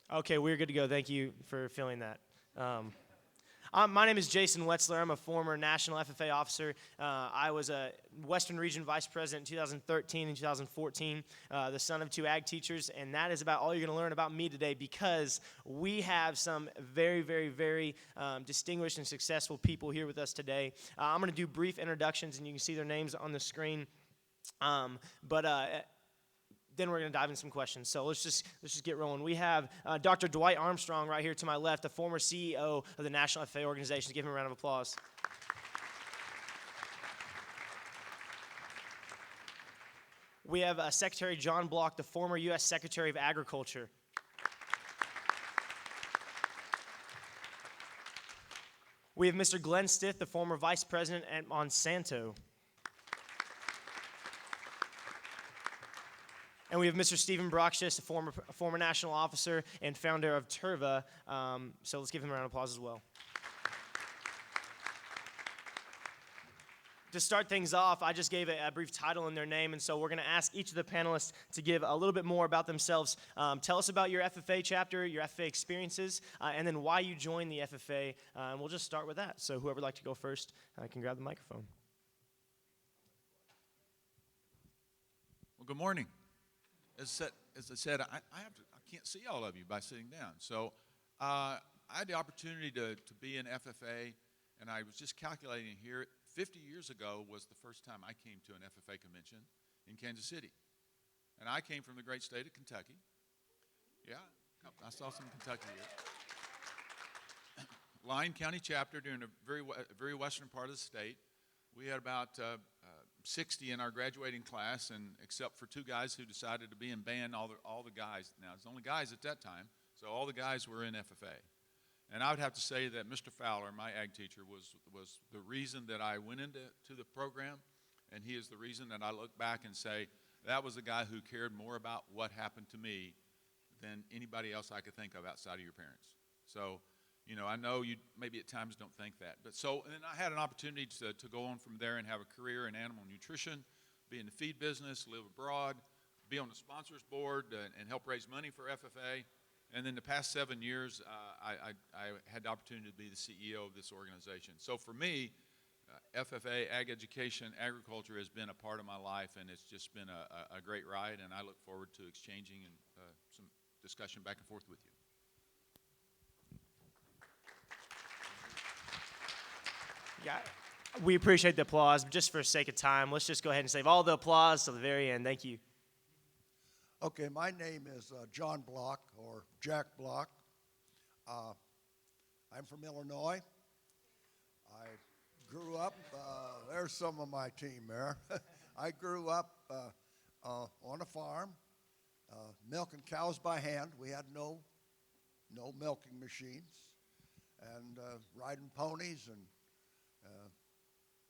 Okay, we're good to go. Thank you for filling that. Um, my name is Jason Wetzler. I'm a former National FFA officer. I was a Western Region Vice President in 2013 and 2014, the son of two ag teachers, and that is about all you're going to learn about me today because we have some very, very, very distinguished and successful people here with us today. I'm going to do brief introductions, and you can see their names on the screen. But then we're going to dive into some questions. So let's just get rolling. We have Dr. Dwight Armstrong right here to my left, the former CEO of the National FFA organization. Give him a round of applause. We have Secretary John Block, the former U.S. Secretary of Agriculture. We have Mr. Glenn Stith, the former Vice President at Monsanto. And we have Mr. Stephen Brockshis, a former national officer and founder of Turva. So let's give him a round of applause as well. To start things off, I just gave a brief title in their name, and so we're going to ask each of the panelists to give a little bit more about themselves. Tell us about your FFA chapter, your FFA experiences, and then why you joined the FFA, and we'll just start with that. So whoever would like to go first can grab the microphone. Well, good morning. As I said, I can't see all of you by sitting down. So I had the opportunity to be in FFA, and I was just calculating here, 50 years ago was the first time I came to an FFA convention in Kansas City. And I came from the great state of Kentucky. Yeah, I saw some Kentucky here. Lyon County chapter during a very western part of the state. We had about 60 in our graduating class, and except for two guys who decided to be in band, all the guys, now it's only guys at that time, so all the guys were in FFA. And I would have to say that Mr. Fowler, my ag teacher, was the reason that I went into the program, and he is the reason that I look back and say, that was the guy who cared more about what happened to me than anybody else I could think of outside of your parents. So, you know, I know you maybe at times don't think that. But so, and then I had an opportunity to go on from there and have a career in animal nutrition, be in the feed business, live abroad, be on the sponsors board, and help raise money for FFA. And then the past 7 years, I had the opportunity to be the CEO of this organization. So for me, FFA, ag education, agriculture has been a part of my life, and it's just been a great ride, and I look forward to exchanging some discussion back and forth with you. Yeah, we appreciate the applause. Just for sake of time, let's just go ahead and save all the applause till the very end. Thank you. Okay, my name is John Block, or Jack Block. I'm from Illinois. I grew up, there's some of my team there. I grew up on a farm, milking cows by hand. We had no milking machines, and riding ponies. And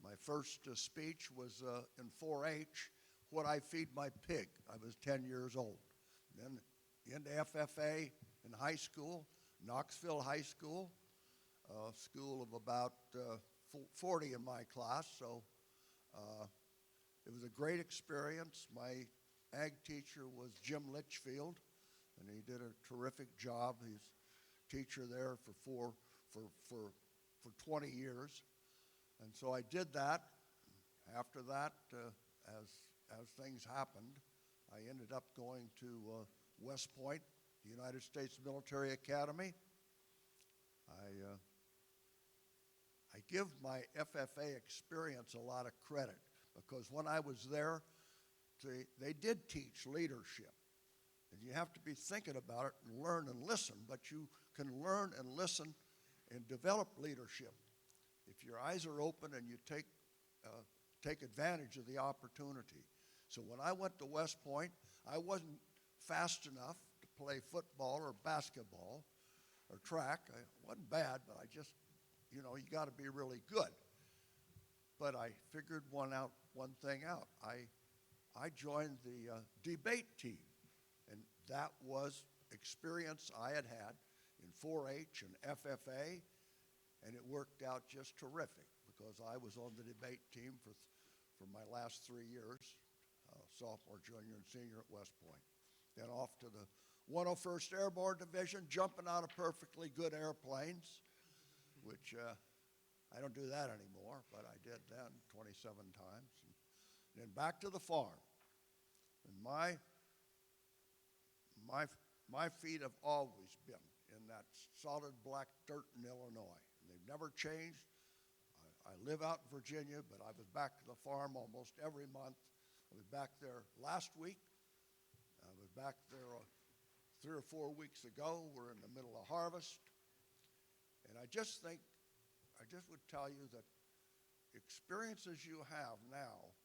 my first speech was in 4-H. What I feed my pig. I was 10 years old. Then into FFA in high school, Knoxville High School, a school of about 40 in my class. So it was a great experience. My ag teacher was Jim Litchfield, and he did a terrific job. He's teacher there for 20 years. And so I did that. After that, as things happened, I ended up going to West Point, the United States Military Academy. I give my FFA experience a lot of credit because when I was there, they did teach leadership. And you have to be thinking about it and learn and listen, but you can learn and listen and develop leadership if your eyes are open and you take advantage of the opportunity. So when I went to West Point, I wasn't fast enough to play football or basketball or track. I wasn't bad, but I just, you got to be really good. But I figured one thing out. I joined the debate team, and that was experience I had in 4-H and FFA, and it worked out just terrific because I was on the debate team for my last 3 years. Sophomore, junior, and senior at West Point. Then off to the 101st Airborne Division, jumping out of perfectly good airplanes, which I don't do that anymore, but I did then 27 times. And then back to the farm. And my feet have always been in that solid black dirt in Illinois. And they've never changed. I live out in Virginia, but I was back to the farm almost every month. I was back there last week. I was back there 3 or 4 weeks ago. We're in the middle of harvest. And I just would tell you that experiences you have now,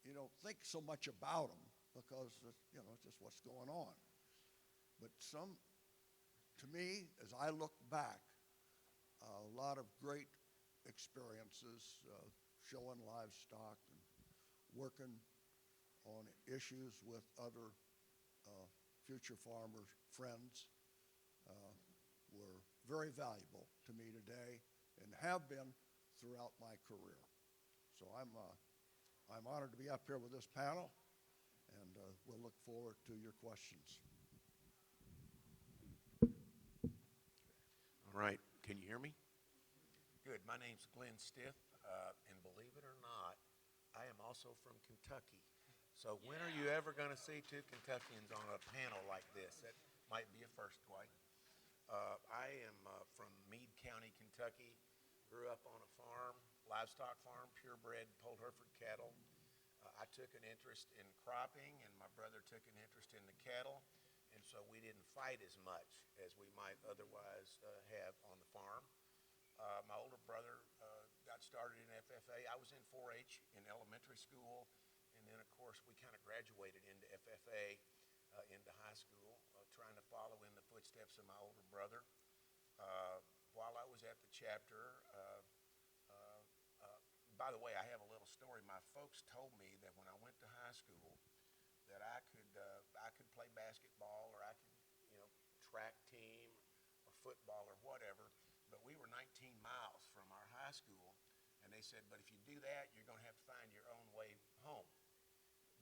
you don't think so much about them because, it's just what's going on. But to me, as I look back, a lot of great experiences showing livestock and working on issues with other future farmer friends were very valuable to me today and have been throughout my career. So I'm honored to be up here with this panel, and we'll look forward to your questions. All right, can you hear me? Good. My name's Glenn Stiff, and believe it or not, I am also from Kentucky. So when are you ever going to see two Kentuckians on a panel like this? That might be a first, Dwight. I am from Meade County, Kentucky. Grew up on a farm, livestock farm, purebred Polled Hereford cattle. I took an interest in cropping, and my brother took an interest in the cattle, and so we didn't fight as much as we might otherwise have on the farm. My older brother got started in FFA. I was in 4-H in elementary school, and then, of course, we kind of graduated into FFA into high school, trying to follow in the footsteps of my older brother. While I was at the chapter, by the way, I have a little story. My folks told me that when I went to high school, that I could play basketball, or I could, track team or football or whatever. But we were 19 miles from our high school, and they said, but if you do that, you're going to have to find your own way home.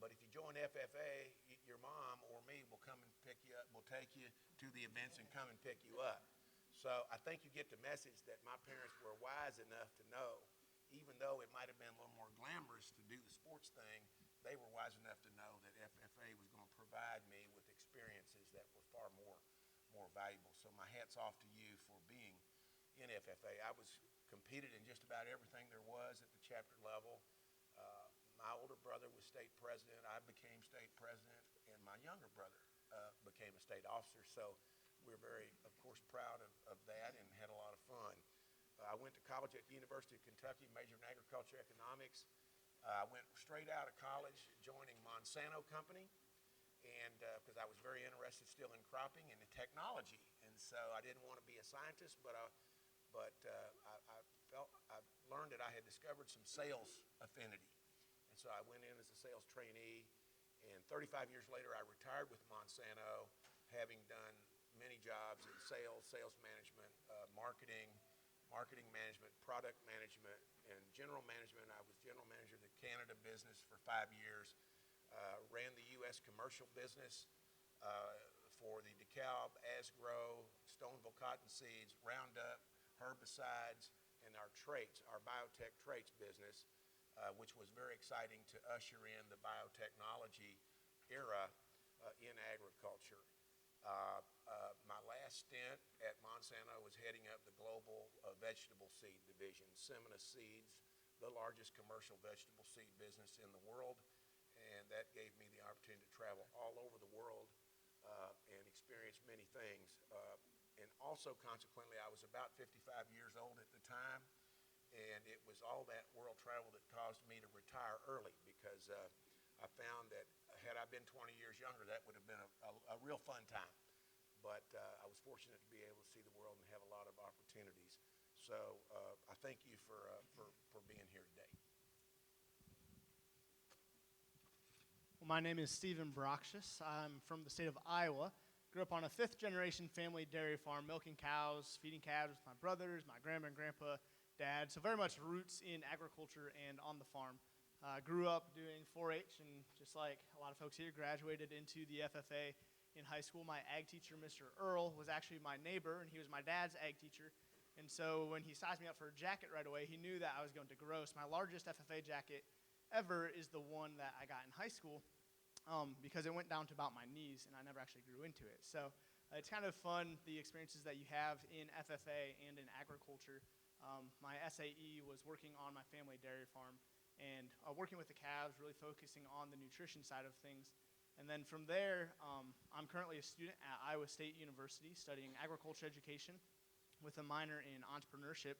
But if you join FFA, your mom or me will come and pick you up, will take you to the events and come and pick you up. So I think you get the message that my parents were wise enough to know, even though it might have been a little more glamorous to do the sports thing, they were wise enough to know that FFA was going to provide me with experiences that were far more valuable. So my hat's off to you for being in FFA. I was competed in just about everything there was at the chapter level. My older brother was state president. I became state president, and my younger brother became a state officer. So we're very, of course, proud of that and had a lot of fun. I went to college at the University of Kentucky, majored in agriculture economics. I went straight out of college, joining Monsanto Company, and because I was very interested still in cropping and in technology, and so I didn't want to be a scientist, but I learned that I had discovered some sales affinity, and so I went in as a sales trainee. And 35 years later, I retired with Monsanto, having done many jobs in sales management, marketing management, product management, and general management. I was general manager of the Canada business for 5 years, ran the U.S. commercial business for the DeKalb, Asgrow, Stoneville Cottonseeds, Roundup, herbicides, and our traits, our biotech traits business, which was very exciting to usher in the biotechnology era in agriculture. My last stint at Monsanto was heading up the global vegetable seed division, Semina Seeds, the largest commercial vegetable seed business in the world, and that gave me the opportunity to travel all over the world and experience many things. And also, consequently, I was about 55 years old at the time, and it was all that world travel that caused me to retire early, because I found that had I been 20 years younger, that would have been a real fun time. But I was fortunate to be able to see the world and have a lot of opportunities. So I thank you for being here today. Well, my name is Stephen Broxius. I'm from the state of Iowa. Grew up on a fifth-generation family dairy farm, milking cows, feeding calves with my brothers, my grandma and grandpa, dad. So very much roots in agriculture and on the farm. Grew up doing 4-H, and just like a lot of folks here, graduated into the FFA in high school. My ag teacher, Mr. Earl, was actually my neighbor, and he was my dad's ag teacher. And so when he sized me up for a jacket right away, he knew that I was going to grow. So my largest FFA jacket ever is the one that I got in high school, because it went down to about my knees, and I never actually grew into it. So it's kind of fun, the experiences that you have in FFA and in agriculture. My SAE was working on my family dairy farm and working with the calves, really focusing on the nutrition side of things. And then from there, I'm currently a student at Iowa State University studying agriculture education with a minor in entrepreneurship.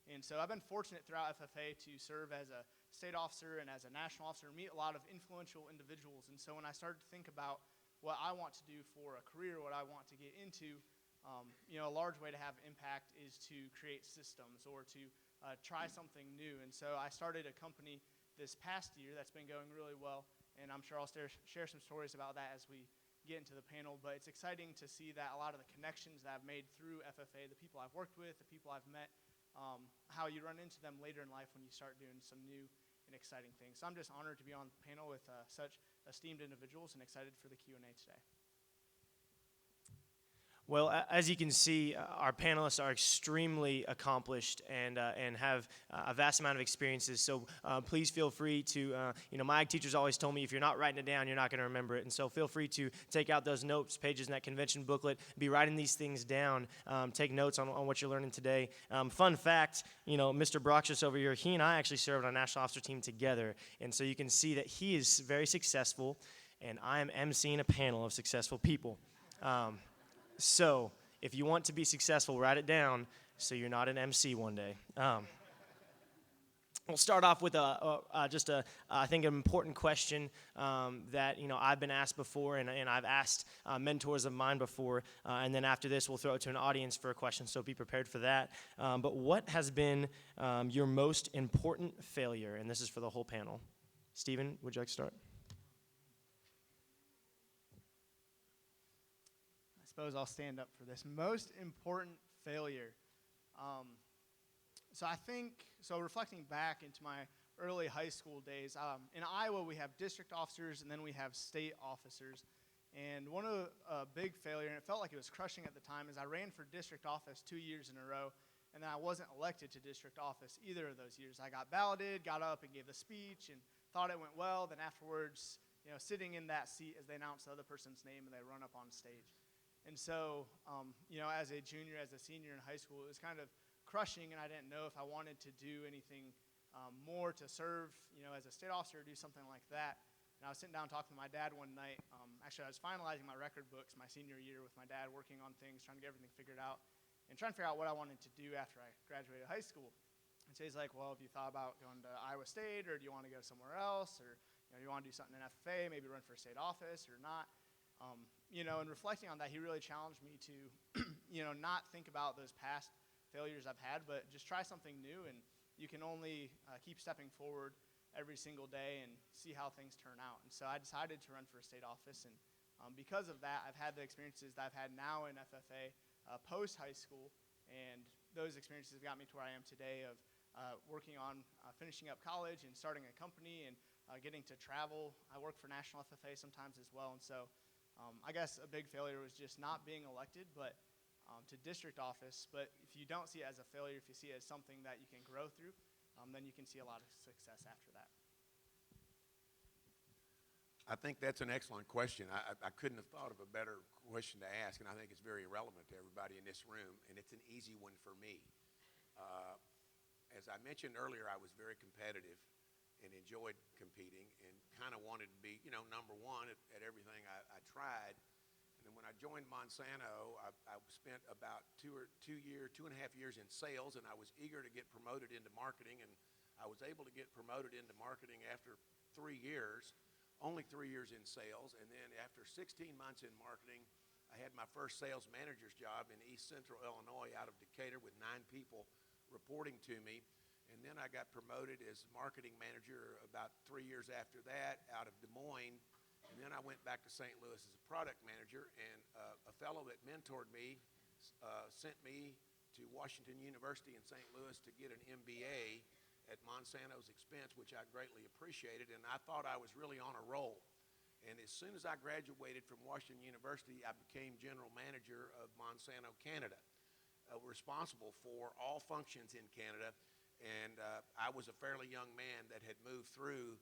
And so I've been fortunate throughout FFA to serve as a state officer and as a national officer, meet a lot of influential individuals. And so when I started to think about what I want to do for a career, what I want to get into, a large way to have impact is to create systems or to try something new. And so I started a company this past year that's been going really well, and I'm sure I'll share some stories about that as we get into the panel. But it's exciting to see that a lot of the connections that I've made through FFA, the people I've worked with, the people I've met, how you run into them later in life when you start doing some new and exciting things. So I'm just honored to be on the panel with such esteemed individuals and excited for the Q&A today. Well, as you can see, our panelists are extremely accomplished and have a vast amount of experiences. So please feel free to, my ag teachers always told me if you're not writing it down, you're not going to remember it. And so feel free to take out those notes pages in that convention booklet, be writing these things down, take notes on what you're learning today. Fun fact, Mr. Broxus over here, he and I actually served on a national officer team together. And so you can see that he is very successful, and I am emceeing a panel of successful people. So, if you want to be successful, write it down so you're not an MC one day. We'll start off with I think, an important question that I've been asked before, and I've asked mentors of mine before. And then after this, we'll throw it to an audience for a question. So be prepared for that. But what has been your most important failure? And this is for the whole panel. Stephen, would you like to start? I suppose I'll stand up for this. Most important failure. So reflecting back into my early high school days, in Iowa we have district officers and then we have state officers. And one of a big failure, and it felt like it was crushing at the time, is I ran for district office 2 years in a row, and then I wasn't elected to district office either of those years. I got balloted, got up and gave the speech, and thought it went well. Then afterwards, sitting in that seat as they announce the other person's name and they run up on stage. And so, as a junior, as a senior in high school, it was kind of crushing, and I didn't know if I wanted to do anything more to serve, as a state officer or do something like that. And I was sitting down talking to my dad one night. Actually, I was finalizing my record books my senior year with my dad, working on things, trying to get everything figured out, and trying to figure out what I wanted to do after I graduated high school. And so he's like, well, have you thought about going to Iowa State, or do you want to go somewhere else, or do you want to do something in FFA, maybe run for a state office or not? And reflecting on that, he really challenged me to, not think about those past failures I've had, but just try something new. And you can only keep stepping forward every single day and see how things turn out. And so I decided to run for a state office. And because of that, I've had the experiences that I've had now in FFA post high school. And those experiences have got me to where I am today of working on finishing up college and starting a company and getting to travel. I work for National FFA sometimes as well. And so I guess a big failure was just not being elected, but to district office. But if you don't see it as a failure, if you see it as something that you can grow through, then you can see a lot of success after that. I think that's an excellent question. I couldn't have thought of a better question to ask, and I think it's very relevant to everybody in this room, and it's an easy one for me. As I mentioned earlier, I was very competitive and enjoyed competing and kind of wanted to be, number one at everything I tried. And then when I joined Monsanto, I spent about 2.5 years in sales, and I was eager to get promoted into marketing, and I was able to get promoted into marketing after 3 years, only 3 years in sales. And then after 16 months in marketing, I had my first sales manager's job in East Central Illinois out of Decatur with 9 people reporting to me. And then I got promoted as marketing manager about 3 years after that out of Des Moines. And then I went back to St. Louis as a product manager. And a fellow that mentored me sent me to Washington University in St. Louis to get an MBA at Monsanto's expense, which I greatly appreciated. And I thought I was really on a roll. And as soon as I graduated from Washington University, I became general manager of Monsanto Canada, responsible for all functions in Canada. And I was a fairly young man that had moved through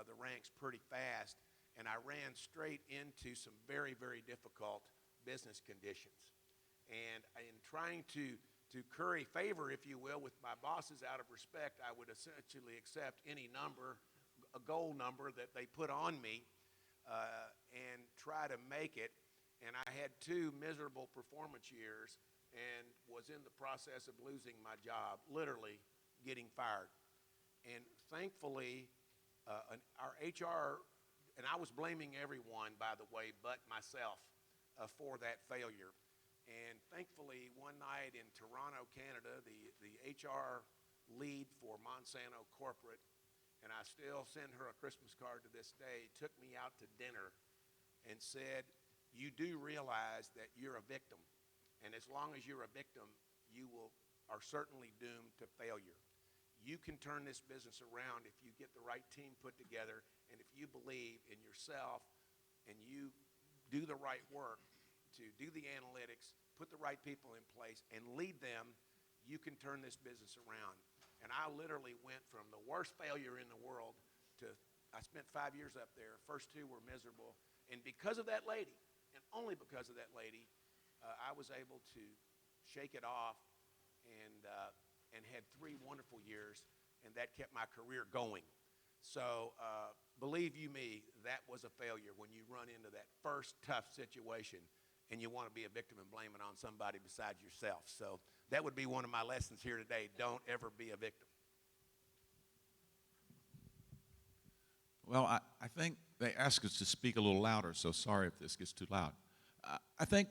the ranks pretty fast, and I ran straight into some very, very difficult business conditions. And in trying to curry favor, if you will, with my bosses out of respect, I would essentially accept any number, a goal number that they put on me, and try to make it. And I had 2 miserable performance years and was in the process of losing my job, literally getting fired. And thankfully, our HR, and I was blaming everyone, by the way, but myself, for that failure. And thankfully, one night in Toronto, Canada, the HR lead for Monsanto Corporate, and I still send her a Christmas card to this day, took me out to dinner and said, "You do realize that you're a victim, and as long as you're a victim, you are certainly doomed to failure. You can turn this business around if you get the right team put together, and if you believe in yourself and you do the right work to do the analytics, put the right people in place, and lead them, you can turn this business around." And I literally went from the worst failure in the world to, I spent 5 years up there. First 2 were miserable. And because of that lady, and only because of that lady, I was able to shake it off and had 3 wonderful years, and that kept my career going. So believe you me, that was a failure when you run into that first tough situation and you want to be a victim and blame it on somebody besides yourself. So that would be one of my lessons here today. Don't ever be a victim. Well, I think they asked us to speak a little louder, so sorry if this gets too loud. I think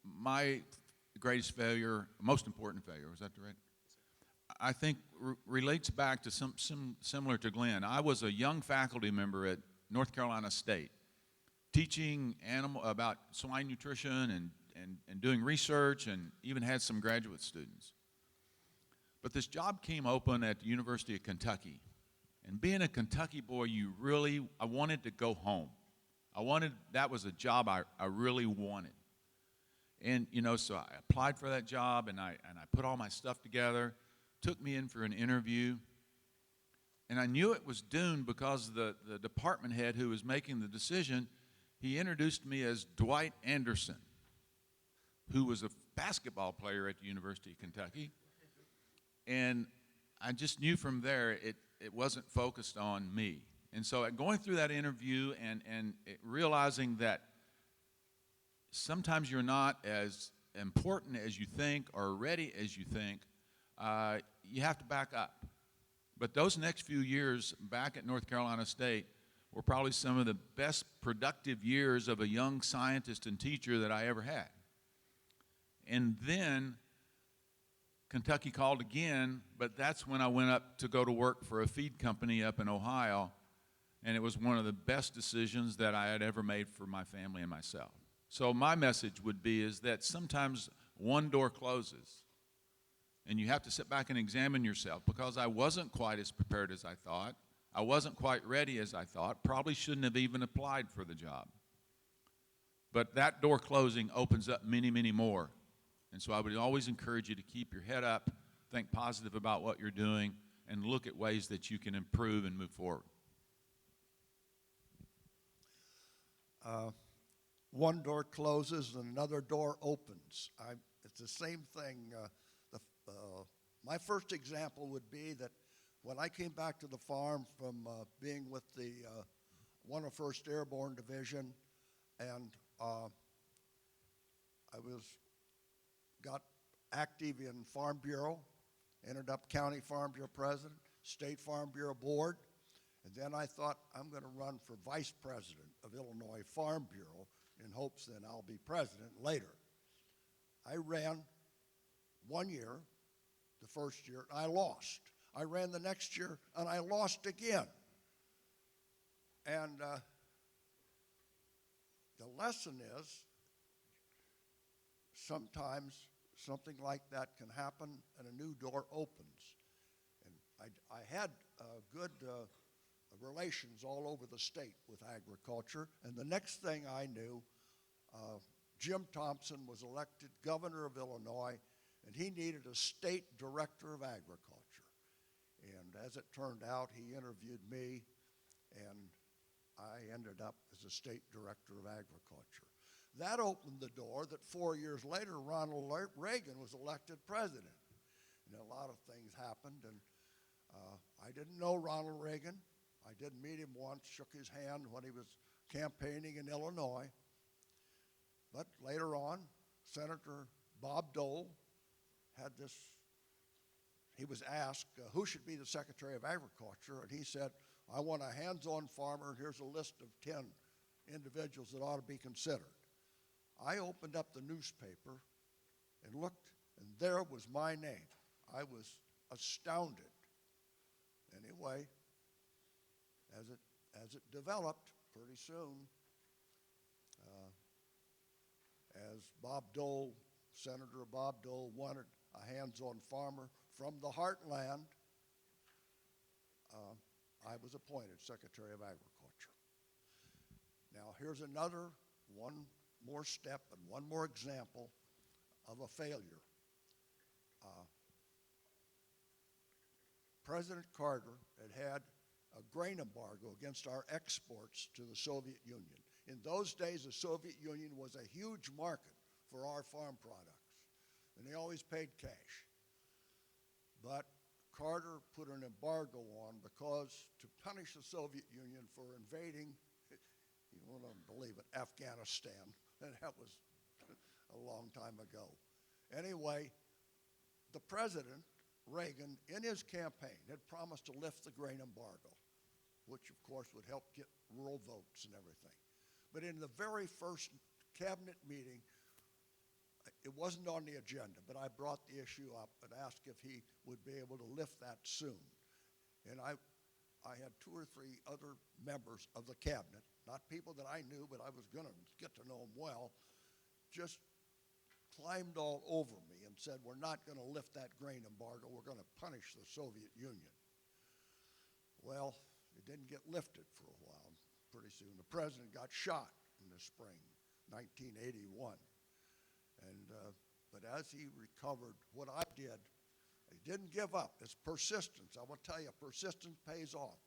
my greatest failure, most important failure, was that right? I think relates back to similar to Glenn. I was a young faculty member at North Carolina State, teaching about swine nutrition and doing research, and even had some graduate students. But this job came open at the University of Kentucky. And being a Kentucky boy, I wanted to go home. That was a job I really wanted. And, so I applied for that job, and I put all my stuff together, took me in for an interview, and I knew it was doomed because the department head who was making the decision, he introduced me as Dwight Anderson, who was a basketball player at the University of Kentucky. And I just knew from there it wasn't focused on me. And so going through that interview and realizing that sometimes you're not as important as you think or ready as you think, you have to back up. But those next few years back at North Carolina State were probably some of the best productive years of a young scientist and teacher that I ever had. And then Kentucky called again, but that's when I went up to go to work for a feed company up in Ohio, and it was one of the best decisions that I had ever made for my family and myself. So my message would be is that sometimes one door closes, and you have to sit back and examine yourself, because I wasn't quite as prepared as I thought. I wasn't quite ready as I thought. Probably shouldn't have even applied for the job. But that door closing opens up many, many more. And so I would always encourage you to keep your head up, think positive about what you're doing, and look at ways that you can improve and move forward. One door closes and another door opens. It's the same thing. My first example would be that when I came back to the farm from being with the 101st Airborne Division, and I got active in Farm Bureau, ended up County Farm Bureau President, State Farm Bureau Board, and then I thought I'm going to run for Vice President of Illinois Farm Bureau in hopes that I'll be president later. I ran 1 year, the first year, and I lost. I ran the next year, and I lost again. And the lesson is sometimes something like that can happen and a new door opens. And I had a good relations all over the state with agriculture. And the next thing I knew, Jim Thompson was elected governor of Illinois, and he needed a state director of agriculture. And as it turned out, he interviewed me, and I ended up as a state director of agriculture. That opened the door that 4 years later, Ronald Reagan was elected president. And a lot of things happened, and I didn't know Ronald Reagan. I did meet him once, shook his hand when he was campaigning in Illinois. But later on, Senator Bob Dole had this, he was asked who should be the Secretary of Agriculture, and he said, I want a hands-on farmer, and here's a list of 10 individuals that ought to be considered. I opened up the newspaper and looked, and there was my name. I was astounded. Anyway, as it developed, pretty soon, as Bob Dole, Senator Bob Dole, wanted a hands-on farmer from the heartland, I was appointed Secretary of Agriculture. Now, here's another one more step and one more example of a failure. President Carter had a grain embargo against our exports to the Soviet Union. In those days, the Soviet Union was a huge market for our farm products, and they always paid cash. But Carter put an embargo on because to punish the Soviet Union for invading, you won't believe it, Afghanistan, and that was a long time ago. Anyway, the president, Reagan, in his campaign, had promised to lift the grain embargo, which of course would help get rural votes and everything. But in the very first cabinet meeting, it wasn't on the agenda, but I brought the issue up and asked if he would be able to lift that soon. And I had 2 or 3 other members of the cabinet, not people that I knew, but I was going to get to know them well, just climbed all over me and said, we're not going to lift that grain embargo, we're going to punish the Soviet Union. Well, it didn't get lifted for a while. Pretty soon, the president got shot in the spring, 1981. But as he recovered, what I did, he didn't give up. It's persistence. I will tell you, persistence pays off.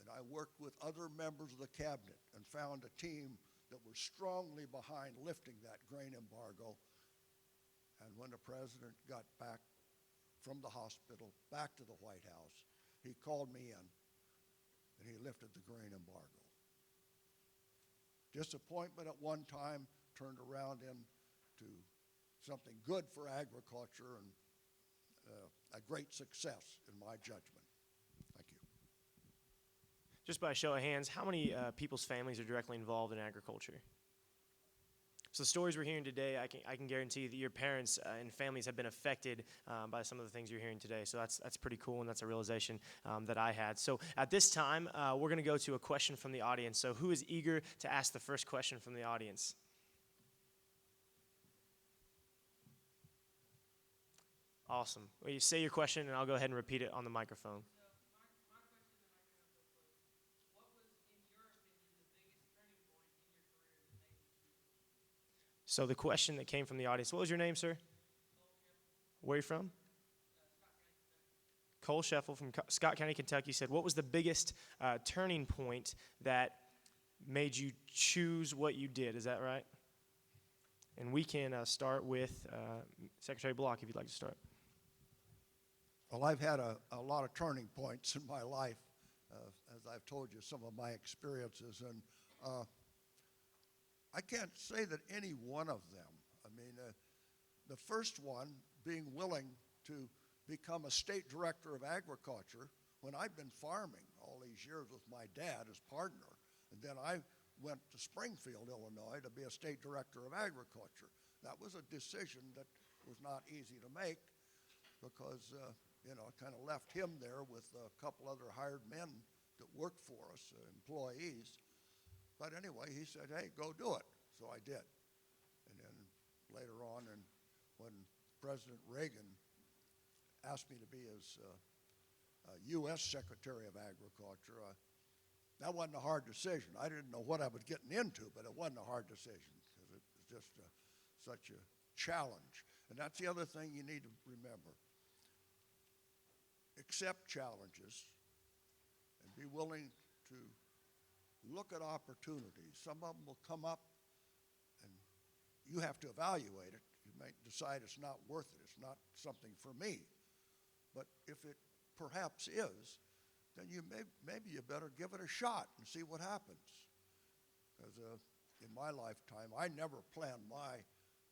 And I worked with other members of the cabinet and found a team that was strongly behind lifting that grain embargo. And when the president got back from the hospital, back to the White House, he called me in, and he lifted the grain embargo. Disappointment at one time turned around into something good for agriculture and a great success in my judgment. Thank you. Just by a show of hands, how many people's families are directly involved in agriculture? So the stories we're hearing today, I can guarantee that your parents and families have been affected by some of the things you're hearing today. So that's pretty cool, and that's a realization that I had. So at this time, we're going to go to a question from the audience. So who is eager to ask the first question from the audience? Awesome. Well, you say your question, and I'll go ahead and repeat it on the microphone. So the question that came from the audience, what was your name, sir? Where are you from? Cole Sheffel from Scott County, Kentucky said, what was the biggest turning point that made you choose what you did? Is that right? And we can start with Secretary Block, if you'd like to start. Well, I've had a lot of turning points in my life, as I've told you, some of my experiences. And I can't say that any one of them. I mean, the first one, being willing to become a state director of agriculture when I'd been farming all these years with my dad as partner. And then I went to Springfield, Illinois to be a state director of agriculture. That was a decision that was not easy to make because, I kind of left him there with a couple other hired men that worked for us, employees. But anyway, he said, hey, go do it. So I did. And then later on, and when President Reagan asked me to be his U.S. Secretary of Agriculture, that wasn't a hard decision. I didn't know what I was getting into, but it wasn't a hard decision because it was just such a challenge. And that's the other thing you need to remember. Accept challenges and be willing to look at opportunities. Some of them will come up and you have to evaluate it. You may decide it's not worth it. It's not something for me. But if it perhaps is, then maybe you better give it a shot and see what happens. Because in my lifetime, I never planned my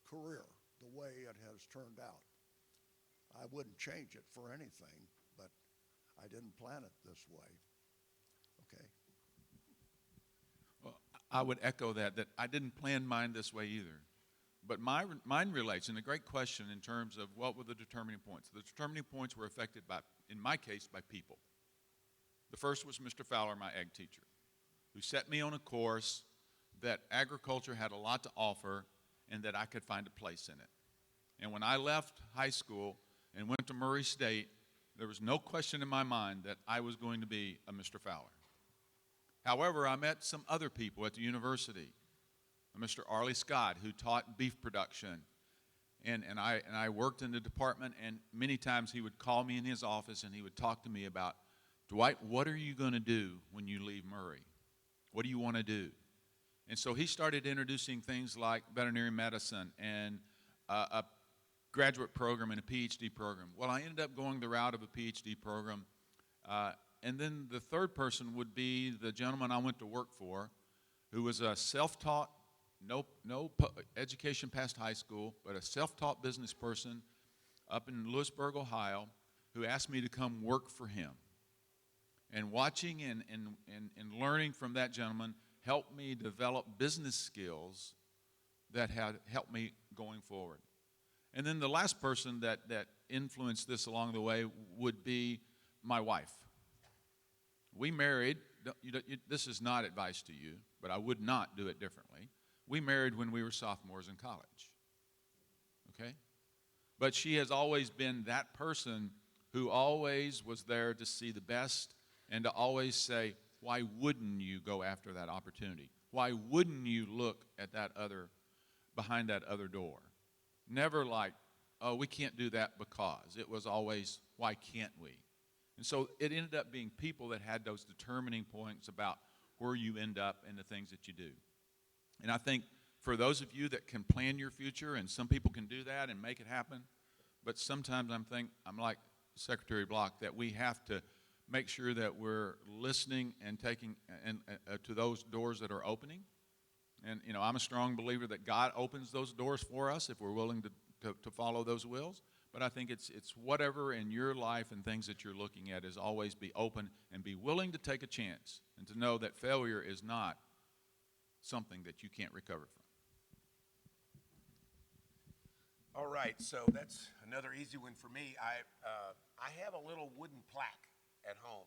career the way it has turned out. I wouldn't change it for anything, but I didn't plan it this way. Okay. Well, I would echo that I didn't plan mine this way either. But mine relates, and a great question in terms of what were the determining points. The determining points were affected by, in my case, by people. The first was Mr. Fowler, my ag teacher, who set me on a course that agriculture had a lot to offer and that I could find a place in it. And when I left high school and went to Murray State, there was no question in my mind that I was going to be a Mr. Fowler. However, I met some other people at the university, Mr. Arlie Scott, who taught beef production, and I worked in the department, and many times he would call me in his office and he would talk to me about, Dwight, what are you going to do when you leave Murray? What do you want to do? And so he started introducing things like veterinary medicine and a graduate program and a PhD program. Well, I ended up going the route of a PhD program. And then the third person would be the gentleman I went to work for, who was a self-taught, no education past high school, but a self-taught business person up in Lewisburg, Ohio, who asked me to come work for him. And watching and learning from that gentleman helped me develop business skills that had helped me going forward. And then the last person that influenced this along the way would be my wife. We married, this is not advice to you, but I would not do it differently. We married when we were sophomores in college, okay? But she has always been that person who always was there to see the best and to always say, why wouldn't you go after that opportunity? Why wouldn't you look at that other, behind that other door? Never like, oh, we can't do that because. It was always, why can't we? And so it ended up being people that had those determining points about where you end up and the things that you do. And I think for those of you that can plan your future, and some people can do that and make it happen, but sometimes I'm like Secretary Block, that we have to make sure that we're listening and taking to those doors that are opening. And, you know, I'm a strong believer that God opens those doors for us if we're willing to follow those wills. But I think it's whatever in your life and things that you're looking at is always be open and be willing to take a chance and to know that failure is not something that you can't recover from. All right, so that's another easy one for me. I have a little wooden plaque at home,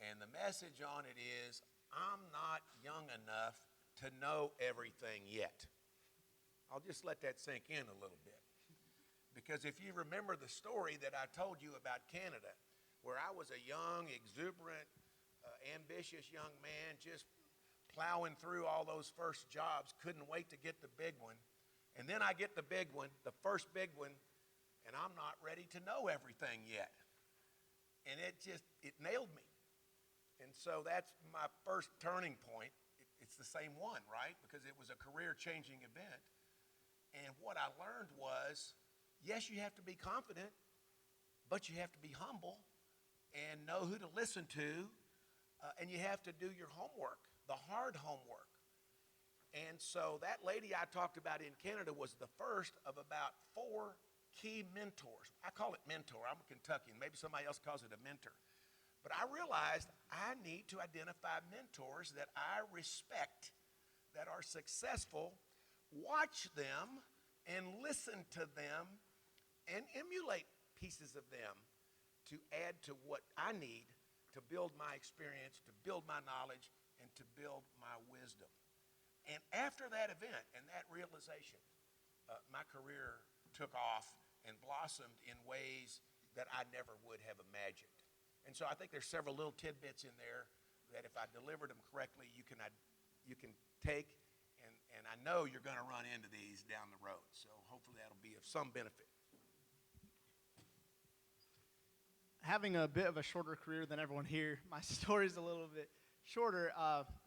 and the message on it is, I'm not young enough to know everything yet. I'll just let that sink in a little bit. Because if you remember the story that I told you about Canada, where I was a young, exuberant, ambitious young man, just plowing through all those first jobs, couldn't wait to get the big one. And then I get the big one, the first big one, and I'm not ready to know everything yet. And it nailed me. And so that's my first turning point. It's the same one, right? Because it was a career-changing event. And what I learned was, yes, you have to be confident, but you have to be humble and know who to listen to, and you have to do your homework, the hard homework. And so that lady I talked about in Canada was the first of about 4 key mentors. I call it mentor. I'm a Kentuckian. Maybe somebody else calls it a mentor. But I realized I need to identify mentors that I respect, that are successful, watch them, and listen to them, and emulate pieces of them to add to what I need to build my experience, to build my knowledge, and to build my wisdom. And after that event and that realization, my career took off and blossomed in ways that I never would have imagined. And so I think there's several little tidbits in there that if I delivered them correctly, you can take, and I know you're going to run into these down the road. So hopefully that'll be of some benefit. Having a bit of a shorter career than everyone here, my story's a little bit shorter,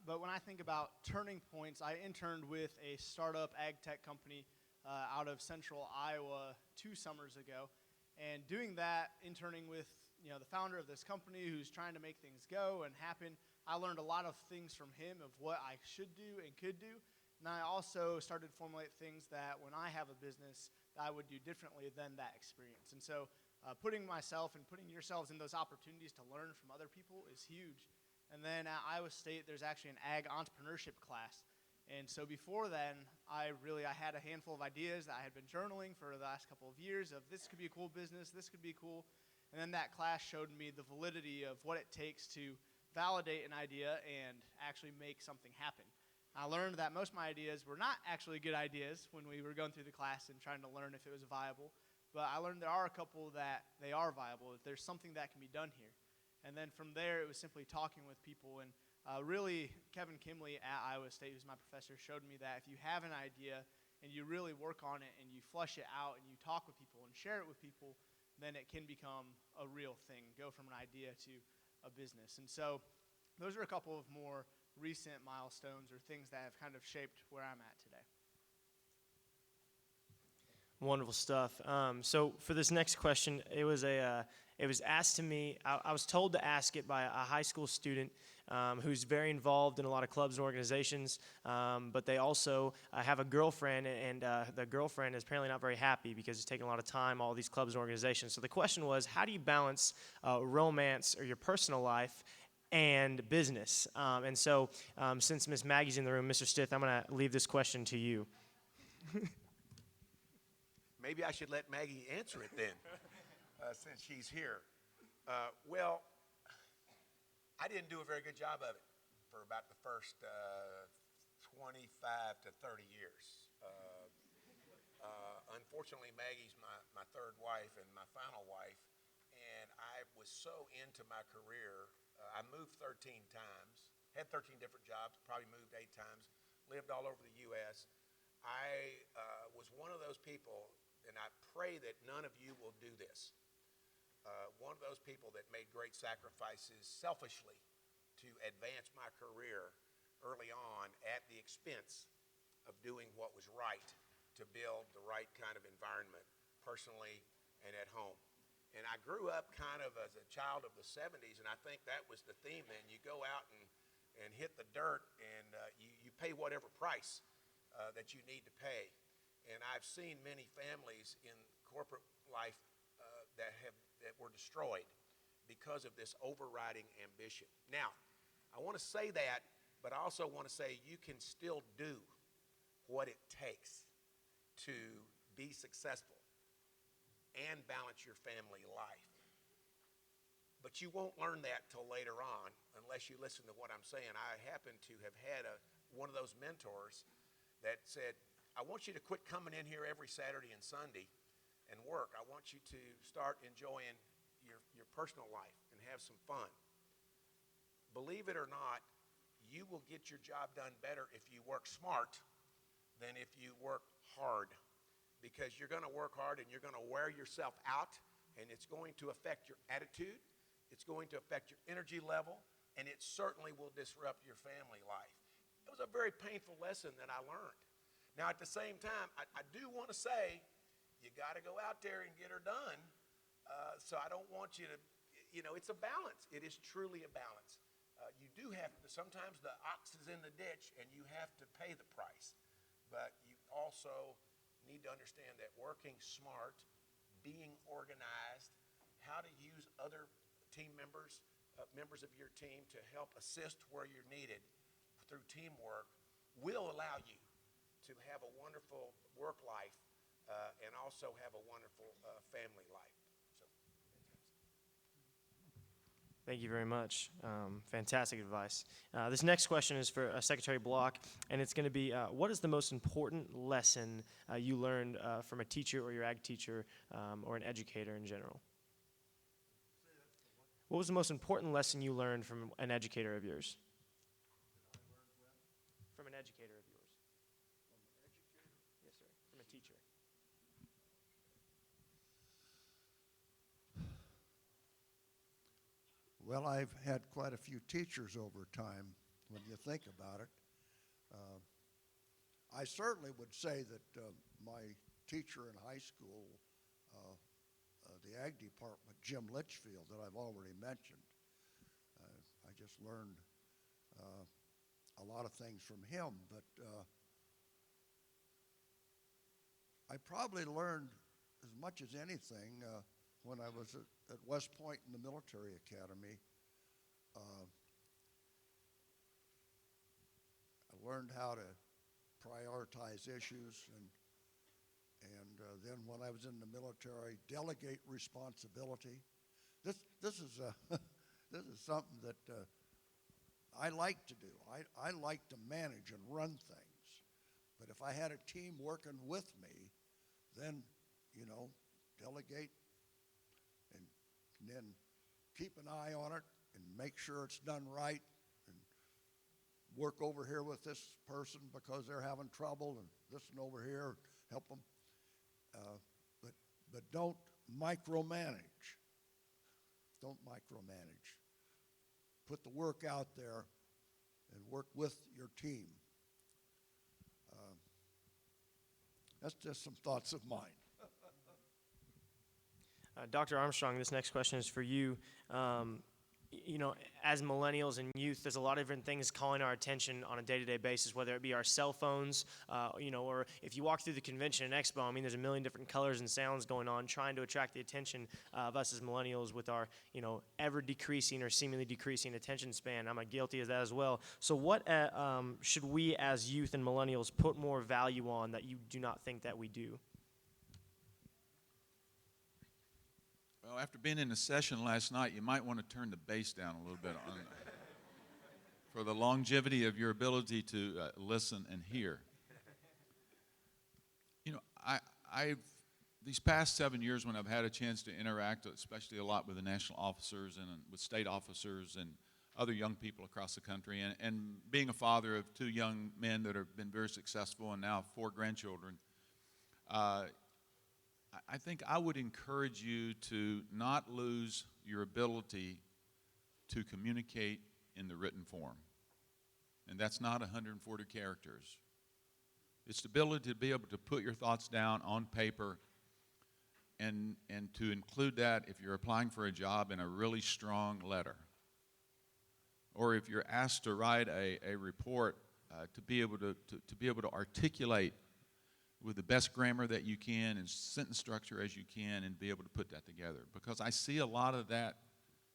but when I think about turning points, I interned with a startup ag tech company out of central Iowa 2 summers ago. And doing that, interning with the founder of this company who's trying to make things go and happen, I learned a lot of things from him of what I should do and could do. And I also started to formulate things that when I have a business, that I would do differently than that experience. And so putting myself and putting yourselves in those opportunities to learn from other people is huge. And then at Iowa State, there's actually an ag entrepreneurship class. And so before then, I had a handful of ideas that I had been journaling for the last couple of years of this could be a cool business, this could be cool. And then that class showed me the validity of what it takes to validate an idea and actually make something happen. I learned that most of my ideas were not actually good ideas when we were going through the class and trying to learn if it was viable. But I learned there are a couple that they are viable, that there's something that can be done here. And then from there, it was simply talking with people. And really, Kevin Kimley at Iowa State, who's my professor, showed me that if you have an idea and you really work on it and you flush it out and you talk with people and share it with people, then it can become a real thing, go from an idea to a business. And so those are a couple of more recent milestones or things that have kind of shaped where I'm at today. Wonderful stuff. So for this next question, it was asked to me. I was told to ask it by a high school student who's very involved in a lot of clubs and organizations, but they also have a girlfriend, and the girlfriend is apparently not very happy because it's taking a lot of time, all these clubs and organizations. So the question was, how do you balance romance or your personal life and business? And so since Miss Maggie's in the room, Mr. Stith, I'm going to leave this question to you. Maybe I should let Maggie answer it then, since she's here. Well, I didn't do a very good job of it for about the first 25 to 30 years. Unfortunately, Maggie's my third wife and my final wife, and I was so into my career. I moved 13 times, had 13 different jobs, probably moved 8 times, lived all over the U.S. I was one of those people, and I pray that none of you will do this. One of those people that made great sacrifices selfishly to advance my career early on at the expense of doing what was right to build the right kind of environment personally and at home. And I grew up kind of as a child of the 70s, and I think that was the theme then. You go out and hit the dirt, and you pay whatever price that you need to pay. And I've seen many families in corporate life that were destroyed because of this overriding ambition. Now, I want to say that, but I also want to say you can still do what it takes to be successful and balance your family life. But you won't learn that till later on unless you listen to what I'm saying. I happen to have had one of those mentors that said, I want you to quit coming in here every Saturday and Sunday and work. I want you to start enjoying your personal life and have some fun. Believe it or not, you will get your job done better if you work smart than if you work hard, because you're going to work hard and you're going to wear yourself out, and it's going to affect your attitude, it's going to affect your energy level, and it certainly will disrupt your family life. It was a very painful lesson that I learned. Now, at the same time, I do want to say, you got to go out there and get her done. So I don't want you to, it's a balance. It is truly a balance. You do have to, sometimes the ox is in the ditch and you have to pay the price. But you also need to understand that working smart, being organized, how to use other team members, members of your team to help assist where you're needed through teamwork will allow you to have a wonderful work life and also have a wonderful family life. Thank you very much. Fantastic advice. This next question is for Secretary Block, and it's going to be, what is the most important lesson you learned from a teacher or your ag teacher or an educator in general? What was the most important lesson you learned from an educator of yours? From an educator of yours. Yes, sir. From a teacher. Well, I've had quite a few teachers over time when you think about it. I certainly would say that my teacher in high school, the ag department, Jim Litchfield, that I've already mentioned, I just learned a lot of things from him, but I probably learned as much as anything when I was at West Point in the military academy. I learned how to prioritize issues, and then when I was in the military, delegate responsibility. This is this is something that I like to do. I like to manage and run things, but if I had a team working with me, then delegate and then keep an eye on it and make sure it's done right, and work over here with this person because they're having trouble, and this one over here, help them. But don't micromanage. Don't micromanage. Put the work out there and work with your team. That's just some thoughts of mine. Dr. Armstrong, this next question is for you. As millennials and youth, there's a lot of different things calling our attention on a day-to-day basis, whether it be our cell phones, or if you walk through the convention and expo, there's a million different colors and sounds going on, trying to attract the attention of us as millennials with our, ever decreasing or seemingly decreasing attention span. I'm guilty of that as well. So what should we as youth and millennials put more value on that you do not think that we do? Well, after being in a session last night, you might want to turn the bass down a little bit for the longevity of your ability to listen and hear. I've these past 7 years when I've had a chance to interact, especially a lot with the national officers and with state officers and other young people across the country, and being a father of 2 young men that have been very successful and now 4 grandchildren, I think I would encourage you to not lose your ability to communicate in the written form. And that's not 140 characters. It's the ability to be able to put your thoughts down on paper and to include that if you're applying for a job in a really strong letter. Or if you're asked to write a report, to be able to articulate with the best grammar that you can and sentence structure as you can, and be able to put that together. Because I see a lot of that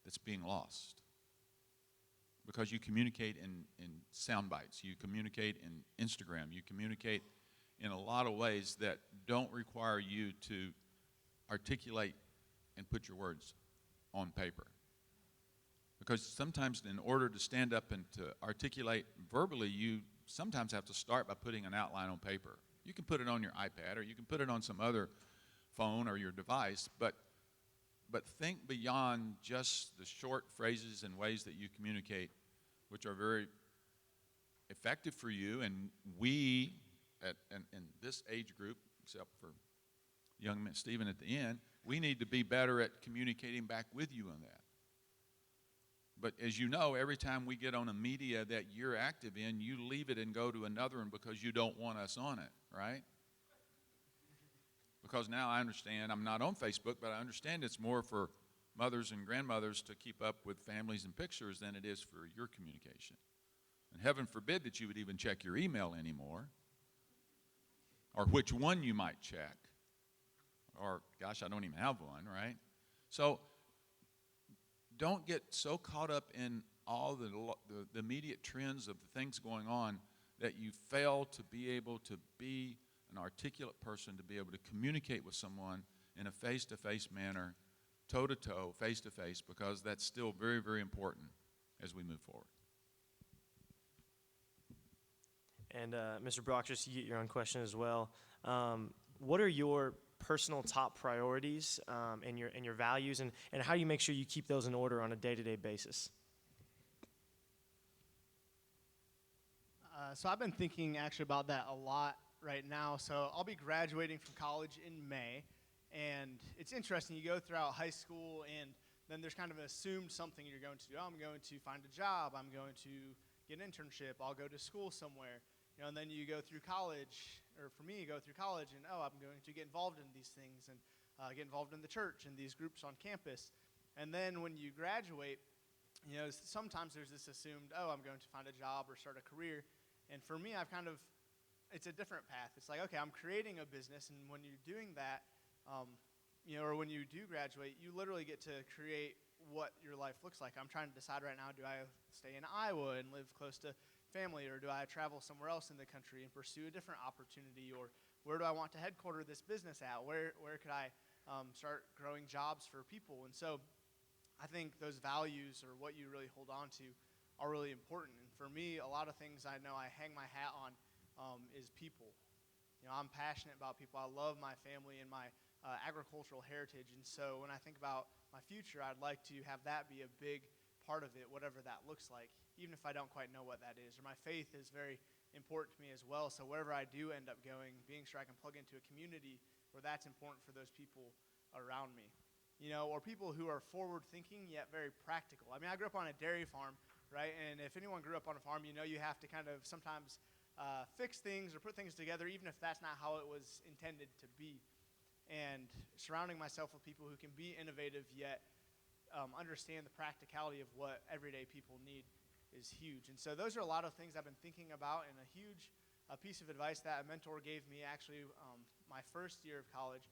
that's being lost. Because you communicate in sound bites, you communicate in Instagram, you communicate in a lot of ways that don't require you to articulate and put your words on paper. Because sometimes in order to stand up and to articulate verbally, you sometimes have to start by putting an outline on paper. You can put it on your iPad, or you can put it on some other phone or your device, but think beyond just the short phrases and ways that you communicate, which are very effective for you. And we, in this age group, except for young man Stephen at the end, we need to be better at communicating back with you on that. But as you know, every time we get on a media that you're active in, you leave it and go to another one because you don't want us on it, right? Because now I understand, I'm not on Facebook, but I understand it's more for mothers and grandmothers to keep up with families and pictures than it is for your communication. And heaven forbid that you would even check your email anymore, or which one you might check, or gosh, I don't even have one, right? So don't get so caught up in all the immediate trends of the things going on that you fail to be able to be an articulate person, to be able to communicate with someone in a face-to-face manner, toe-to-toe, face-to-face, because that's still very, very important as we move forward. And Mr. Brockris, you get your own question as well. What are your personal top priorities and your values, and how do you make sure you keep those in order on a day-to-day basis? So I've been thinking actually about that a lot right now. So I'll be graduating from college in May, and it's interesting. You go throughout high school, and then there's kind of assumed something you're going to do. Oh, I'm going to find a job. I'm going to get an internship. I'll go to school somewhere. And then you go through college, or for me, you go through college, and I'm going to get involved in these things and get involved in the church and these groups on campus. And then when you graduate, sometimes there's this assumed, I'm going to find a job or start a career. And for me, it's a different path. It's like, okay, I'm creating a business, and when you're doing that, or when you do graduate, you literally get to create what your life looks like. I'm trying to decide right now, do I stay in Iowa and live close to family, or do I travel somewhere else in the country and pursue a different opportunity, or where do I want to headquarter this business at? Where could I start growing jobs for people? And so I think those values, or what you really hold on to, are really important. And for me, a lot of things I know I hang my hat on is people. I'm passionate about people. I love my family and my agricultural heritage. And so when I think about my future, I'd like to have that be a big part of it, whatever that looks like, even if I don't quite know what that is. Or my faith is very important to me as well. So wherever I do end up going, being sure I can plug into a community where that's important for those people around me. Or people who are forward-thinking yet very practical. I mean, I grew up on a dairy farm, right? And if anyone grew up on a farm, you have to kind of sometimes fix things or put things together, even if that's not how it was intended to be. And surrounding myself with people who can be innovative yet understand the practicality of what everyday people need is huge. And so those are a lot of things I've been thinking about, and a huge piece of advice that a mentor gave me actually my first year of college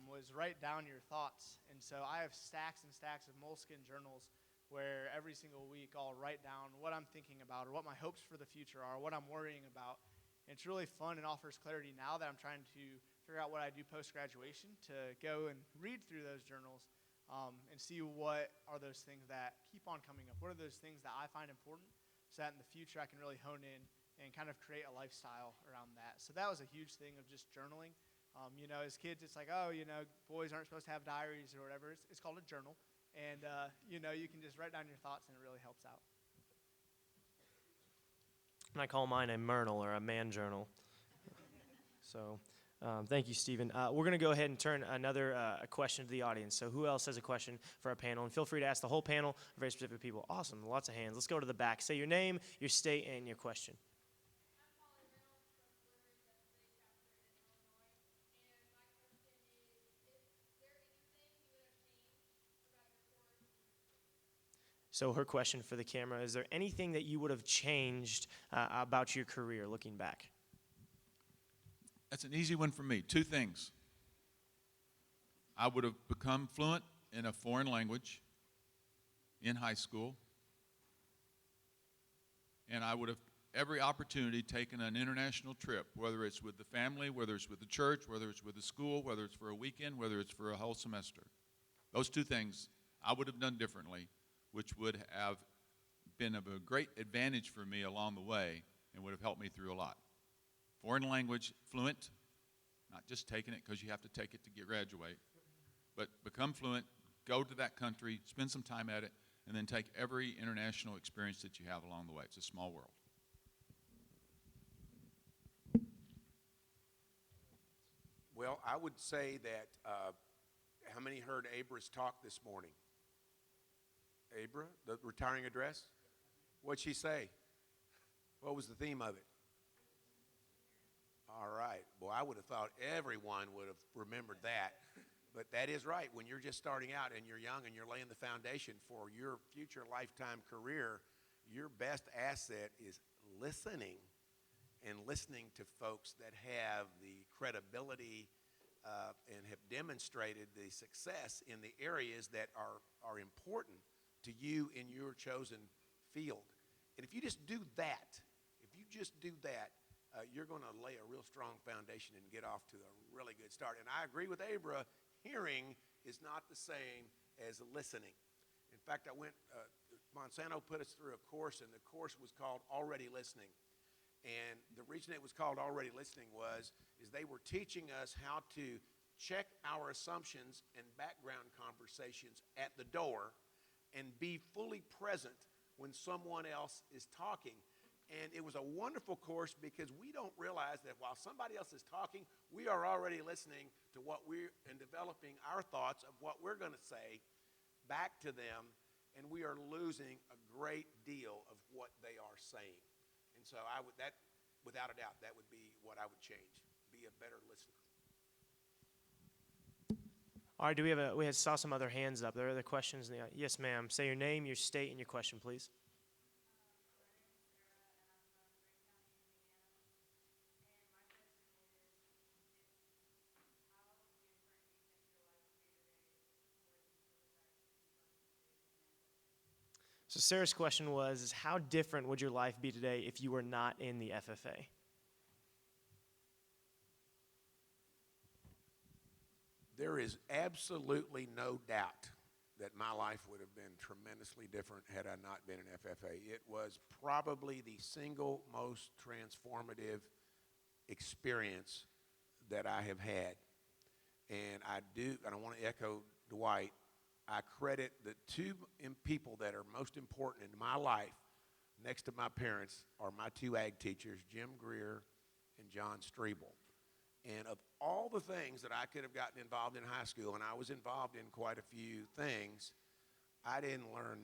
was write down your thoughts. And so I have stacks and stacks of moleskin journals where every single week I'll write down what I'm thinking about, or what my hopes for the future are, what I'm worrying about. And it's really fun and offers clarity now that I'm trying to figure out what I do post-graduation, to go and read through those journals and see what are those things that keep on coming up. What are those things that I find important, so that in the future I can really hone in and kind of create a lifestyle around that. So that was a huge thing of just journaling. As kids, it's like, boys aren't supposed to have diaries or whatever. It's called a journal. And, you can just write down your thoughts, and it really helps out. And I call mine a Myrtle, or a man journal. So thank you, Stephen. We're going to go ahead and turn another question to the audience. So who else has a question for our panel? And feel free to ask the whole panel, very specific people. Awesome, lots of hands. Let's go to the back. Say your name, your state, and your question. So her question for the camera, is there anything that you would have changed about your career looking back? That's an easy one for me. Two things. I would have become fluent in a foreign language in high school, and I would have every opportunity taken an international trip, whether it's with the family, whether it's with the church, whether it's with the school, whether it's for a weekend, whether it's for a whole semester. Those two things I would have done differently, which would have been of a great advantage for me along the way and would have helped me through a lot. Foreign language, fluent, not just taking it because you have to take it to graduate, but become fluent, go to that country, spend some time at it, and then take every international experience that you have along the way. It's a small world. Well, I would say that, how many heard Abra's talk this morning? Abra, the retiring address? What'd she say? What was the theme of it? All right. Well, I would have thought everyone would have remembered that. But that is right. When you're just starting out and you're young and you're laying the foundation for your future lifetime career, your best asset is listening, and listening to folks that have the credibility and have demonstrated the success in the areas that are important to you in your chosen field. And if you just do that, you're going to lay a real strong foundation and get off to a really good start. And I agree with Abra, hearing is not the same as listening. In fact, Monsanto put us through a course, and the course was called Already Listening. And the reason it was called Already Listening is they were teaching us how to check our assumptions and background conversations at the door, and be fully present when someone else is talking. And it was a wonderful course because we don't realize that while somebody else is talking, we are already listening to what we're and developing our thoughts of what we're going to say back to them, and we are losing a great deal of what they are saying. And so without a doubt, that would be what I would change. Be a better listener. All right, we saw some other hands up. There are other questions. Yes, ma'am. Say your name, your state, and your question, please. So Sarah's question was, how different would your life be today if you were not in the FFA? There is absolutely no doubt that my life would have been tremendously different had I not been in FFA. It was probably the single most transformative experience that I have had. And I want to echo Dwight, I credit the two people that are most important in my life, next to my parents, are my two ag teachers, Jim Greer and John Strebel. And of all the things that I could have gotten involved in high school, and I was involved in quite a few things, I didn't learn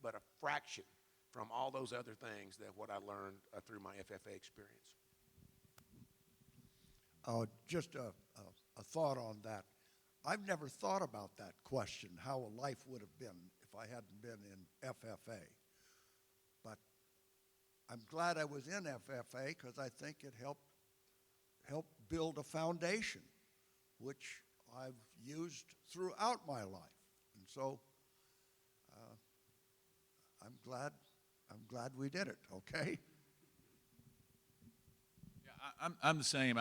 but a fraction from all those other things that what I learned through my FFA experience. Just a thought on that. I've never thought about that question, how a life would have been if I hadn't been in FFA. But I'm glad I was in FFA because I think it helped build a foundation, which I've used throughout my life. And so I'm glad we did it, okay? Yeah, I'm the same.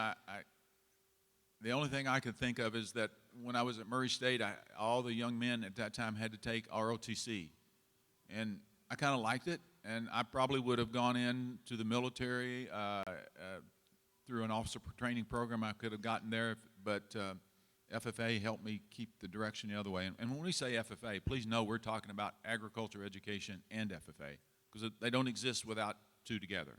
The only thing I could think of is that when I was at Murray State, all the young men at that time had to take ROTC. And I kind of liked it, and I probably would have gone into the military through an officer training program. I could have gotten there, but FFA helped me keep the direction the other way. And when we say FFA, please know we're talking about agriculture education and FFA, because they don't exist without two together.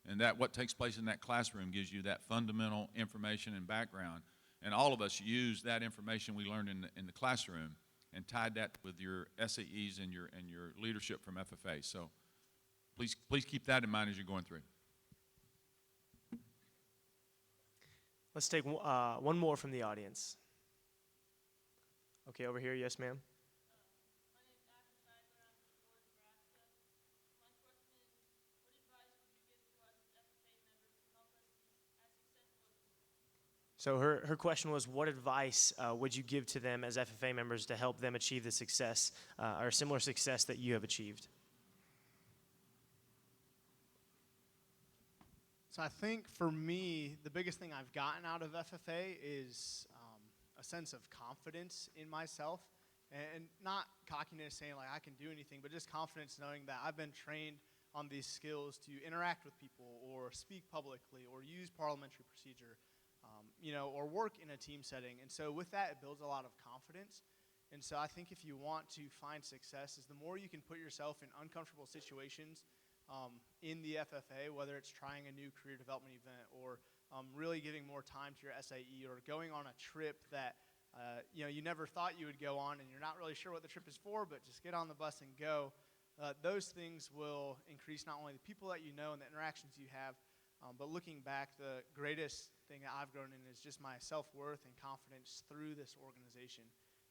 And that what takes place in that classroom gives you that fundamental information and background. And all of us use that information we learned in the classroom and tied that with your SAEs and your leadership from FFA. So please keep that in mind as you're going through. Let's take one more from the audience. Okay, over here. Yes, ma'am. So her question was, what advice would you give to them as FFA members to help them achieve the success or similar success that you have achieved? So I think for me, the biggest thing I've gotten out of FFA is a sense of confidence in myself, and not cockiness saying like I can do anything, but just confidence knowing that I've been trained on these skills to interact with people or speak publicly or use parliamentary procedure, or work in a team setting. And so with that, it builds a lot of confidence. And so I think if you want to find success, is the more you can put yourself in uncomfortable situations in the FFA, whether it's trying a new career development event or really giving more time to your SAE or going on a trip that you never thought you would go on and you're not really sure what the trip is for, but just get on the bus and go. Those things will increase not only the people that you know and the interactions you have, but looking back, the greatest thing that I've grown in is just my self-worth and confidence through this organization.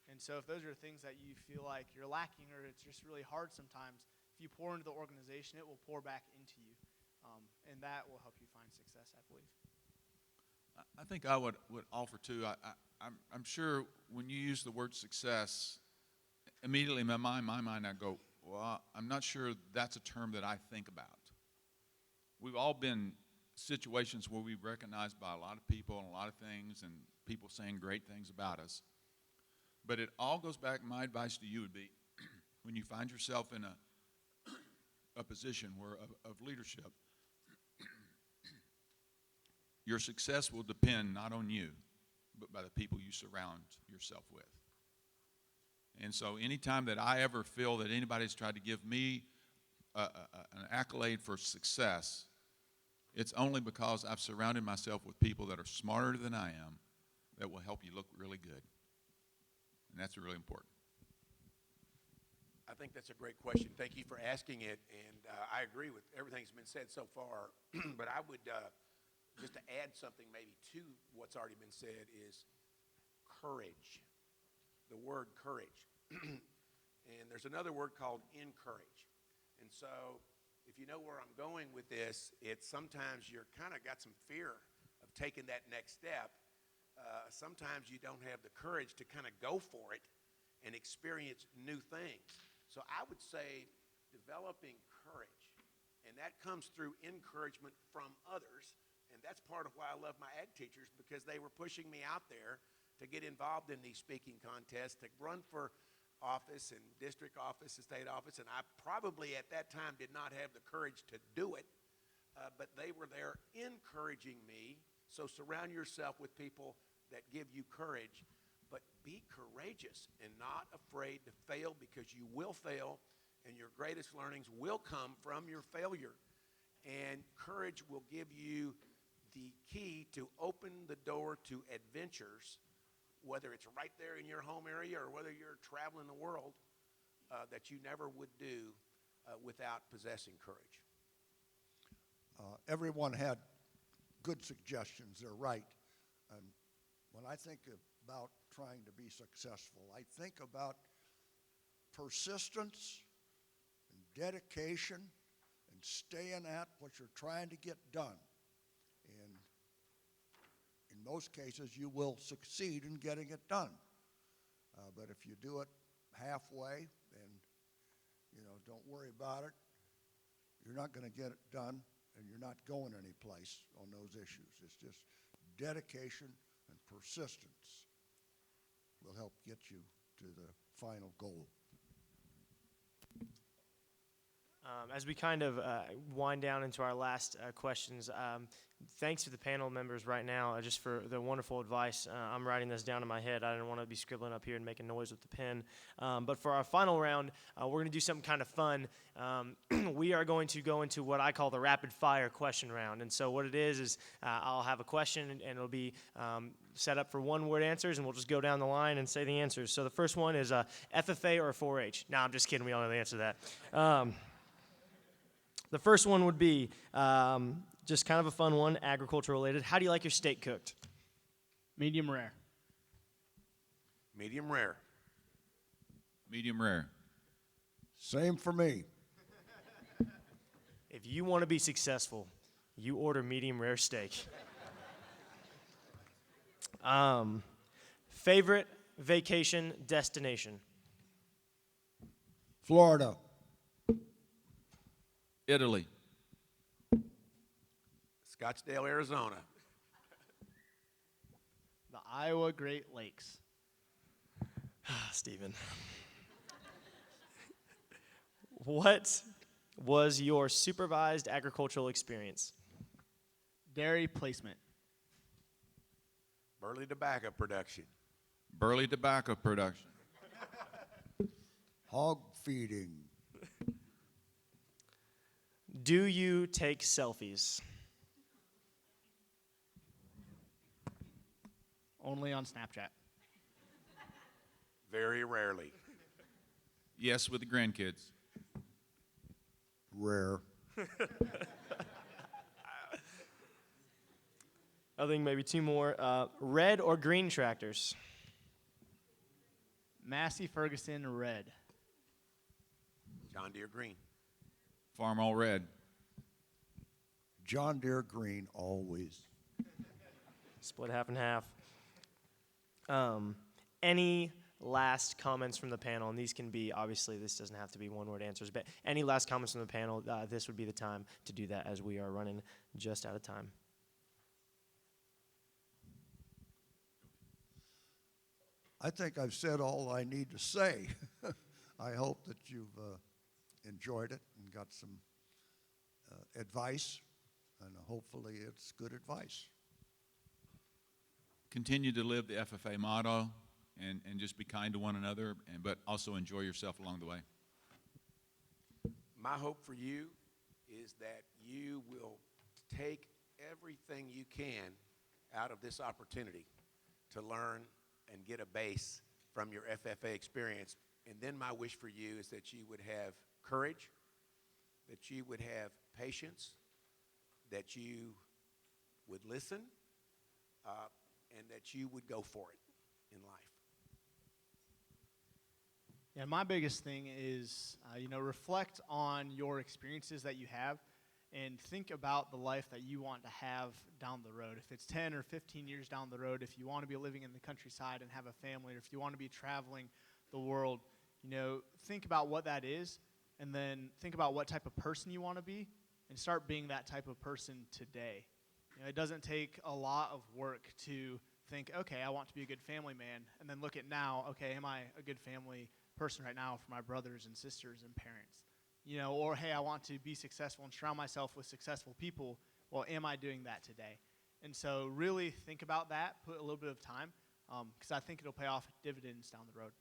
And so if those are things that you feel like you're lacking or it's just really hard sometimes, if you pour into the organization, it will pour back into you. And that will help you find success, I believe. I think I would offer too, I'm sure when you use the word success, immediately in my mind I go, well, I'm not sure that's a term that I think about. We've all been situations where we've recognized by a lot of people and a lot of things and people saying great things about us. But it all goes back, my advice to you would be, when you find yourself in a position of leadership, your success will depend not on you, but by the people you surround yourself with. And so anytime that I ever feel that anybody's tried to give me an accolade for success, it's only because I've surrounded myself with people that are smarter than I am that will help you look really good. And that's really important. I think that's a great question. Thank you for asking it, and I agree with everything that's been said so far. But I would, just to add something maybe to what's already been said, is courage. The word courage. And there's another word called encourage. And so if you know where I'm going with this, it's sometimes you're kind of got some fear of taking that next step. Sometimes you don't have the courage to kind of go for it and experience new things. So I would say developing courage, and that comes through encouragement from others, and that's part of why I love my ag teachers, because they were pushing me out there to get involved in these speaking contests, to run for office and district office and state office, and I probably at that time did not have the courage to do it, but they were there encouraging me. So surround yourself with people that give you courage. But be courageous and not afraid to fail, because you will fail, and your greatest learnings will come from your failure. And courage will give you the key to open the door to adventures, whether it's right there in your home area or whether you're traveling the world, that you never would do without possessing courage. Everyone had good suggestions. They're right. And when I think about trying to be successful, I think about persistence and dedication and staying at what you're trying to get done. And in most cases, you will succeed in getting it done. But if you do it halfway and, don't worry about it, you're not going to get it done, and you're not going anyplace on those issues. It's just dedication and persistence will help get you to the final goal. As we kind of wind down into our last questions, thanks to the panel members right now just for the wonderful advice. I'm writing this down in my head. I didn't want to be scribbling up here and making noise with the pen. But for our final round, we're going to do something kind of fun. We are going to go into what I call the rapid fire question round. And so what it is I'll have a question, and it'll be set up for one-word answers, and we'll just go down the line and say the answers. So the first one is FFA or 4-H. No, I'm just kidding. We all know the answer to that. The first one would be just kind of a fun one, agriculture related. How do you like your steak cooked? Medium rare. Medium rare. Medium rare. Same for me. If you want to be successful, you order medium rare steak. Favorite vacation destination? Florida. Italy. Scottsdale, Arizona. The Iowa Great Lakes. Stephen. What was your supervised agricultural experience? Dairy placement. Burley tobacco production. Burley tobacco production. Hog feeding. Do you take selfies? Only on Snapchat. Very rarely. Yes, with the grandkids. Rare. I think maybe two more. Red or green tractors? Massey Ferguson red. John Deere green. Farm all red. John Deere green always. Split half and half. Any last comments from the panel? And these can be, obviously, this doesn't have to be one-word answers, but any last comments from the panel, this would be the time to do that as we are running just out of time. I think I've said all I need to say. I hope that you've enjoyed it and got some advice, and hopefully it's good advice. continue to live the FFA motto and just be kind to one another, but also enjoy yourself along the way. My hope for you is that you will take everything you can out of this opportunity to learn and get a base from your FFA experience. And then my wish for you is that you would have courage, that you would have patience, that you would listen, and that you would go for it in life. Yeah, my biggest thing is, reflect on your experiences that you have and think about the life that you want to have down the road. If it's 10 or 15 years down the road, if you want to be living in the countryside and have a family, or if you want to be traveling the world, think about what that is, and then think about what type of person you want to be, and start being that type of person today. It doesn't take a lot of work to think, okay, I want to be a good family man, and then look at now, okay, am I a good family person right now for my brothers and sisters and parents? Or hey, I want to be successful and surround myself with successful people. Well, am I doing that today? And so really think about that, put a little bit of time, because I think it'll pay off dividends down the road.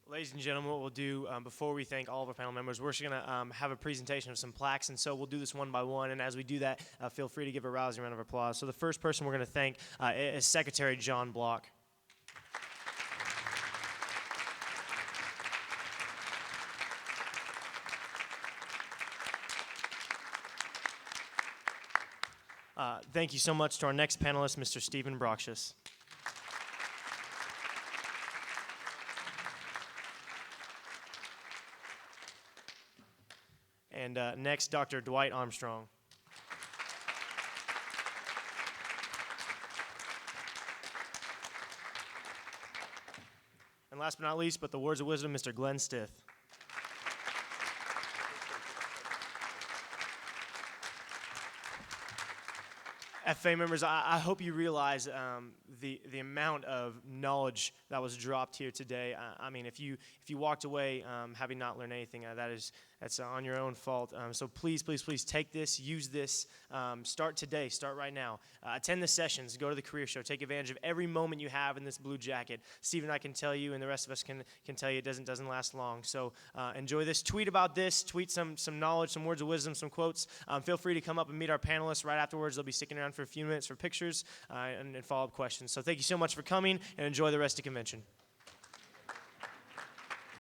Ladies and gentlemen, what we'll do before we thank all of our panel members, we're just going to have a presentation of some plaques, and so we'll do this one by one, and as we do that, feel free to give a rousing round of applause. So the first person we're going to thank is Secretary John Block. Thank you so much to our next panelist, Mr. Stephen Broxus. And next, Dr. Dwight Armstrong. And last but not least, but the words of wisdom, Mr. Glenn Stith. FFA members, I hope you realize the amount of knowledge that was dropped here today. I mean, if you walked away having not learned anything, that's on your own fault. So please take this, use this. Start today, start right now. Attend the sessions, go to the career show, take advantage of every moment you have in this blue jacket. Steve and I can tell you, and the rest of us can tell you, it doesn't last long. So enjoy this. Tweet about this. Tweet some knowledge, some words of wisdom, some quotes. Feel free to come up and meet our panelists right afterwards. They'll be sticking around for a few minutes for pictures and follow-up questions. So thank you so much for coming, and enjoy the rest of the convention.